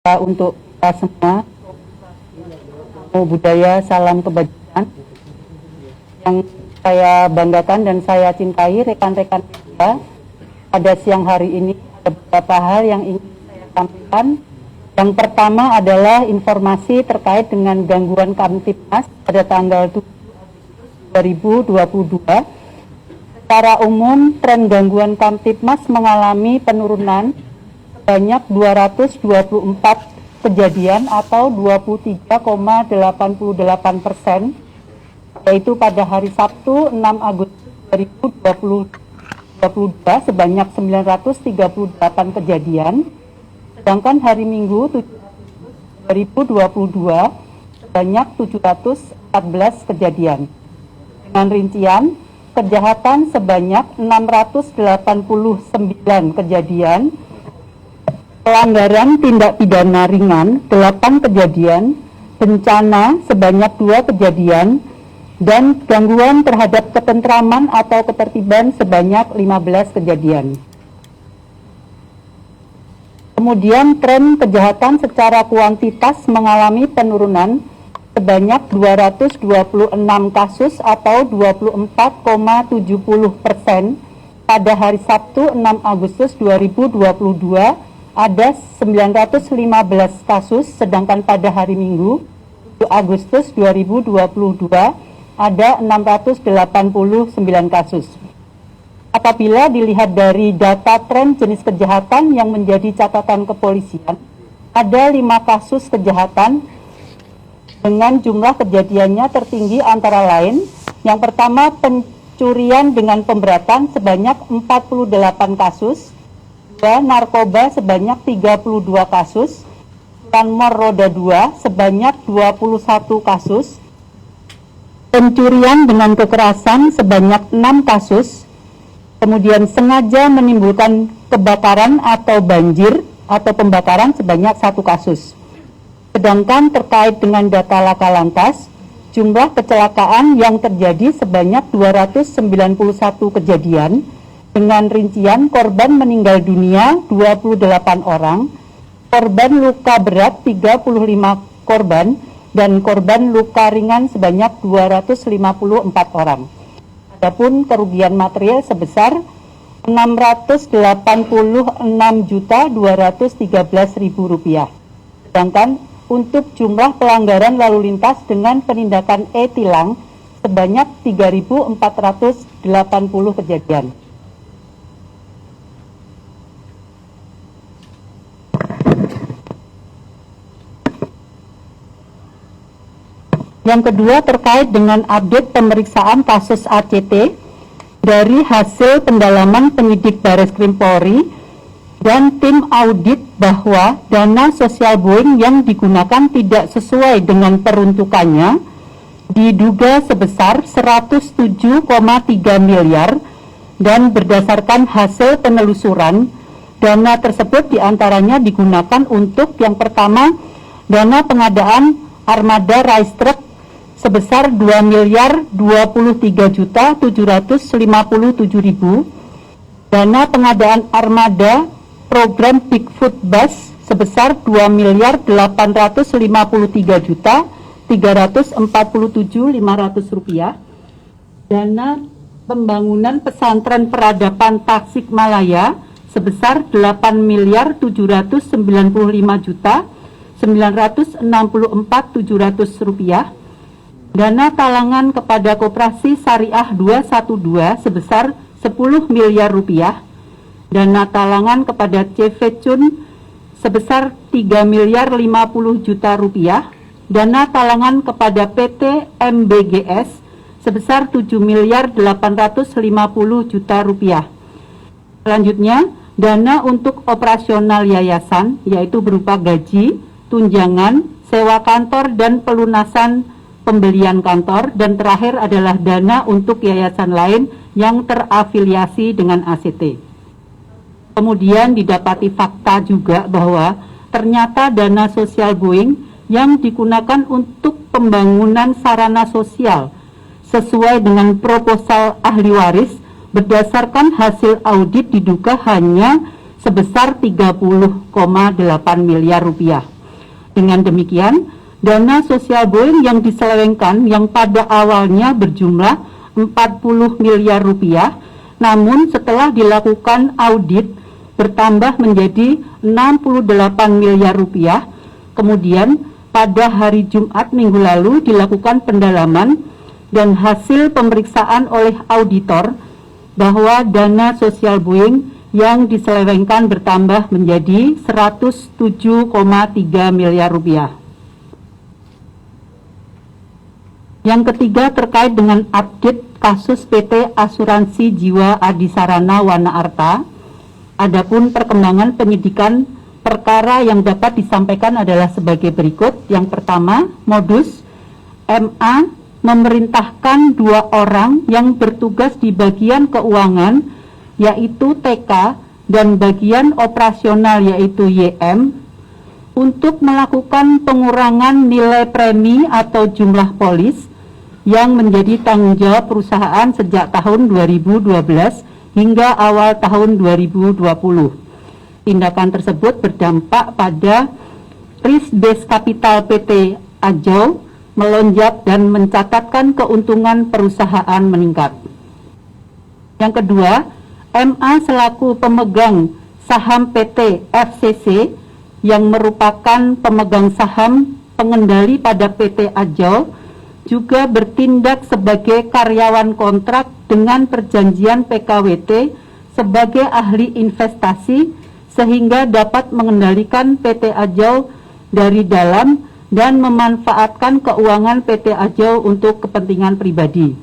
Untuk kita semua, budaya salam kebajikan yang saya banggakan dan saya cintai, rekan-rekan media. Pada siang hari ini ada beberapa hal yang ingin saya sampaikan. Yang pertama adalah informasi terkait dengan gangguan Kamtibmas pada tanggal 7 Agustus 2022. Secara umum, tren gangguan Kamtibmas mengalami penurunan sebanyak 224 kejadian atau 23,88%, yaitu pada hari Sabtu 6 Agustus 2022 sebanyak 938 kejadian, sedangkan hari Minggu 7 Agustus 2022 sebanyak 714 kejadian. Dengan rincian, kejahatan sebanyak 689 kejadian, pelanggaran tindak pidana ringan 8 kejadian, bencana sebanyak 2 kejadian, dan gangguan terhadap ketentraman atau ketertiban sebanyak 15 kejadian. Kemudian tren kejahatan secara kuantitas mengalami penurunan sebanyak 226 kasus atau 24,70%. Pada hari Sabtu 6 Agustus 2022 ada 915 kasus, sedangkan pada hari Minggu 7 Agustus 2022 ada 689 kasus. Apabila dilihat dari data tren jenis kejahatan yang menjadi catatan kepolisian, ada 5 kasus kejahatan dengan jumlah kejadiannya tertinggi antara lain. Yang pertama, pencurian dengan pemberatan sebanyak 48 kasus, narkoba sebanyak 32 kasus, curanmor roda 2 sebanyak 21 kasus, pencurian dengan kekerasan sebanyak 6 kasus, kemudian sengaja menimbulkan kebakaran atau banjir atau pembakaran sebanyak 1 kasus. Sedangkan terkait dengan data laka lantas, jumlah kecelakaan yang terjadi sebanyak 291 kejadian, dengan rincian korban meninggal dunia 28 orang, korban luka berat 35 korban, dan korban luka ringan sebanyak 254 orang. Adapun kerugian material sebesar Rp686.213.000. Sedangkan untuk jumlah pelanggaran lalu lintas dengan penindakan e-tilang sebanyak 3.480 kejadian. Yang kedua terkait dengan update pemeriksaan kasus ACT dari hasil pendalaman penyidik Bareskrim Polri dan tim audit bahwa dana sosial Boeing yang digunakan tidak sesuai dengan peruntukannya diduga sebesar 107,3 miliar, dan berdasarkan hasil penelusuran dana tersebut diantaranya digunakan untuk yang pertama dana pengadaan armada rice truck sebesar 2.023.757.000, dana pengadaan armada program Bigfoot Bus sebesar 2.853.347.500 rupiah, dana pembangunan pesantren peradaban Tasikmalaya sebesar 8.795.964.700 rupiah, dana talangan kepada Koperasi Syariah 212 sebesar 10 miliar rupiah, dana talangan kepada CV Cun sebesar 3.050.000.000 rupiah, dana talangan kepada PT MBGS sebesar 7.850.000.000 rupiah. Selanjutnya, dana untuk operasional yayasan yaitu berupa gaji, tunjangan, sewa kantor, dan pelunasan pembelian kantor, dan terakhir adalah dana untuk yayasan lain yang terafiliasi dengan ACT. Kemudian didapati fakta juga bahwa ternyata dana sosial Boeing yang digunakan untuk pembangunan sarana sosial sesuai dengan proposal ahli waris berdasarkan hasil audit diduga hanya sebesar 30,8 miliar rupiah. Dengan demikian, dana sosial Boeing yang diselewengkan yang pada awalnya berjumlah 40 miliar rupiah, namun setelah dilakukan audit bertambah menjadi 68 miliar rupiah. Kemudian pada hari Jumat minggu lalu dilakukan pendalaman dan hasil pemeriksaan oleh auditor bahwa dana sosial Boeing yang diselewengkan bertambah menjadi 107,3 miliar rupiah. Yang ketiga terkait dengan update kasus PT Asuransi Jiwa Adisarana Wana Arta. Adapun perkembangan penyidikan perkara yang dapat disampaikan adalah sebagai berikut. Yang pertama, modus MA memerintahkan 2 orang yang bertugas di bagian keuangan, yaitu TK, dan bagian operasional, yaitu YM, untuk melakukan pengurangan nilai premi atau jumlah polis yang menjadi tanggung jawab perusahaan sejak tahun 2012 hingga awal tahun 2020. Tindakan tersebut berdampak pada risk base capital PT Ajau melonjak dan mencatatkan keuntungan perusahaan meningkat. Yang kedua, MA selaku pemegang saham PT FCC yang merupakan pemegang saham pengendali pada PT Ajau juga bertindak sebagai karyawan kontrak dengan perjanjian PKWT sebagai ahli investasi sehingga dapat mengendalikan PT Ajau dari dalam dan memanfaatkan keuangan PT Ajau untuk kepentingan pribadi.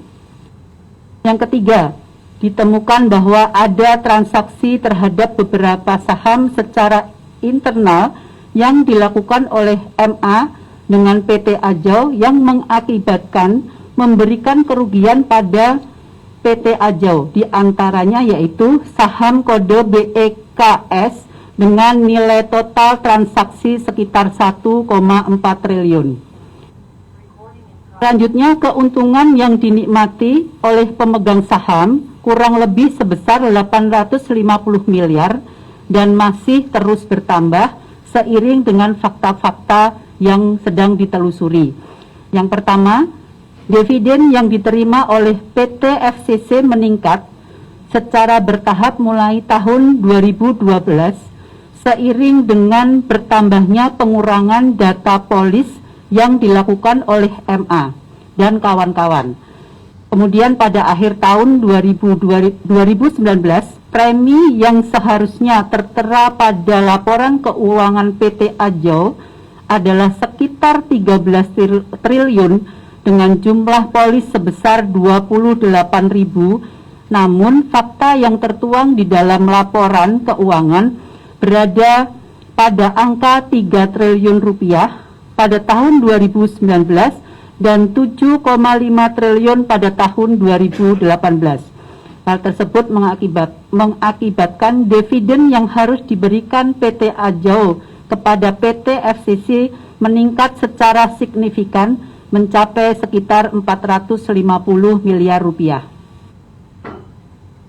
Yang ketiga, ditemukan bahwa ada transaksi terhadap beberapa saham secara internal yang dilakukan oleh MA dengan PT Ajau yang mengakibatkan memberikan kerugian pada PT Ajau, diantaranya yaitu saham kode BEKS dengan nilai total transaksi sekitar 1,4 triliun. Selanjutnya, keuntungan yang dinikmati oleh pemegang saham kurang lebih sebesar 850 miliar dan masih terus bertambah seiring dengan fakta-fakta yang sedang ditelusuri. Yang pertama, dividen yang diterima oleh PT FCC meningkat secara bertahap mulai tahun 2012 seiring dengan bertambahnya pengurangan data polis yang dilakukan oleh MA dan kawan-kawan. Kemudian pada akhir tahun 2019, premi yang seharusnya tertera pada laporan keuangan PT Ajau adalah sekitar 13 triliun dengan jumlah polis sebesar 28.000, namun fakta yang tertuang di dalam laporan keuangan berada pada angka 3 triliun rupiah pada tahun 2019 dan 7,5 triliun pada tahun 2018. Hal tersebut mengakibatkan dividen yang harus diberikan PT Ajau kepada PT FCC meningkat secara signifikan mencapai sekitar 450 miliar rupiah.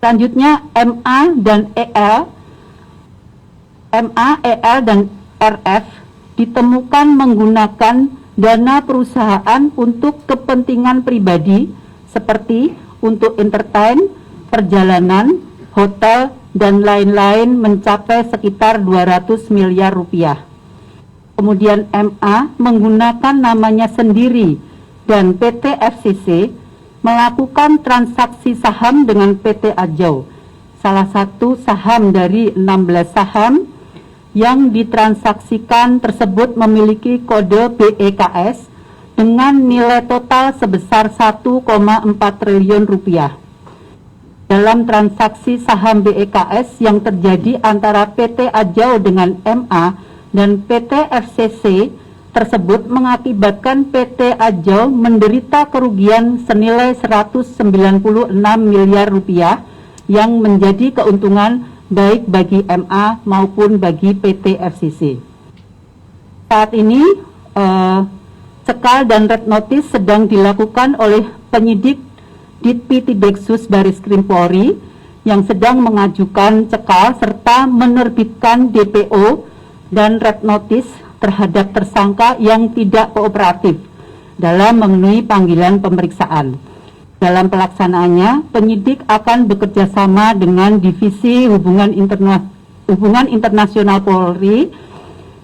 Selanjutnya, MA, EL, dan RF ditemukan menggunakan dana perusahaan untuk kepentingan pribadi seperti untuk entertain, perjalanan, hotel, dan lain-lain mencapai sekitar 200 miliar rupiah. Kemudian MA menggunakan namanya sendiri dan PT FCC melakukan transaksi saham dengan PT Ajau. Salah satu saham dari 16 saham yang ditransaksikan tersebut memiliki kode BEKS dengan nilai total sebesar 1,4 triliun rupiah. Dalam transaksi saham BEKS yang terjadi antara PT Ajau dengan MA dan PT FCC tersebut mengakibatkan PT Ajau menderita kerugian senilai 196 miliar rupiah yang menjadi keuntungan baik bagi MA maupun bagi PT FCC. Saat ini cekal dan red notice sedang dilakukan oleh penyidik Ditpidiksus Baris Krim Polri yang sedang mengajukan cekal serta menerbitkan DPO dan red notice terhadap tersangka yang tidak kooperatif dalam memenuhi panggilan pemeriksaan. Dalam pelaksanaannya, penyidik akan bekerja sama dengan Divisi Hubungan Internasional Polri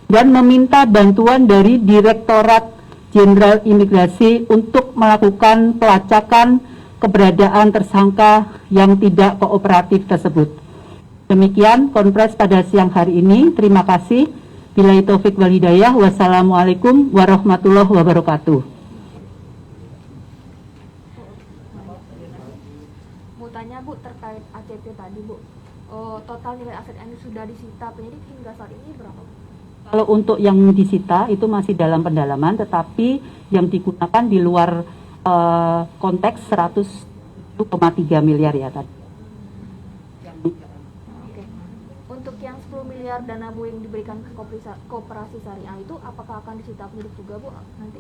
dan meminta bantuan dari Direktorat Jenderal Imigrasi untuk melakukan pelacakan keberadaan tersangka yang tidak kooperatif tersebut. Demikian konferensi pada siang hari ini. Terima kasih. Billahi taufik wal hidayah. Wassalamualaikum warahmatullahi wabarakatuh. Mau tanya Bu terkait ACP tadi Bu, total nilai aset yang sudah disita penyidik hingga saat ini berapa? Kalau untuk yang disita itu masih dalam pendalaman, tetapi yang digunakan di luar konteks 100,3 miliar ya tadi. Oke. Untuk yang 10 miliar dana Bu yang diberikan ke Koperasi Syariah itu apakah akan disita penyidik juga Bu nanti?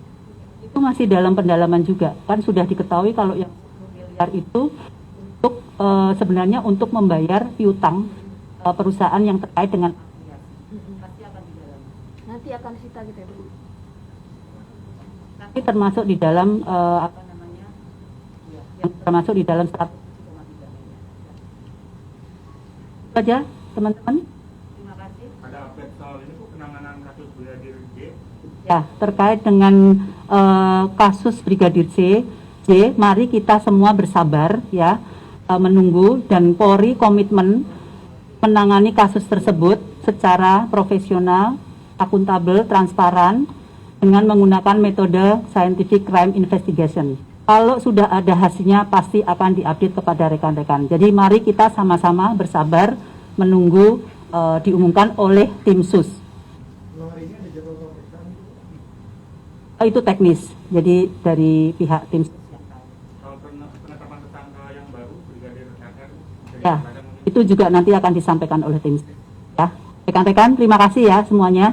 Itu masih dalam pendalaman juga. Kan sudah diketahui kalau yang 10 miliar itu untuk sebenarnya untuk membayar piutang perusahaan yang terkait dengan Nanti akan disita gitu ya Bu? Tapi termasuk di dalam yang termasuk di dalam 100,3 itu aja teman-teman. Terima kasih. Ada update soal ini Bu, penanganan kasus Brigadir J? Ya, terkait dengan kasus Brigadir J, mari kita semua bersabar ya, menunggu, dan Polri komitmen menangani kasus tersebut secara profesional, akuntabel, transparan, dengan menggunakan metode scientific crime investigation. Kalau sudah ada hasilnya pasti akan diupdate kepada rekan-rekan. Jadi mari kita sama-sama bersabar menunggu diumumkan oleh tim sus. Itu teknis, jadi dari pihak tim sus. Soal penetapan tersangka yang baru Brigadir RR, Ya, itu juga nanti akan disampaikan oleh tim sus. Ya, rekan-rekan terima kasih ya semuanya.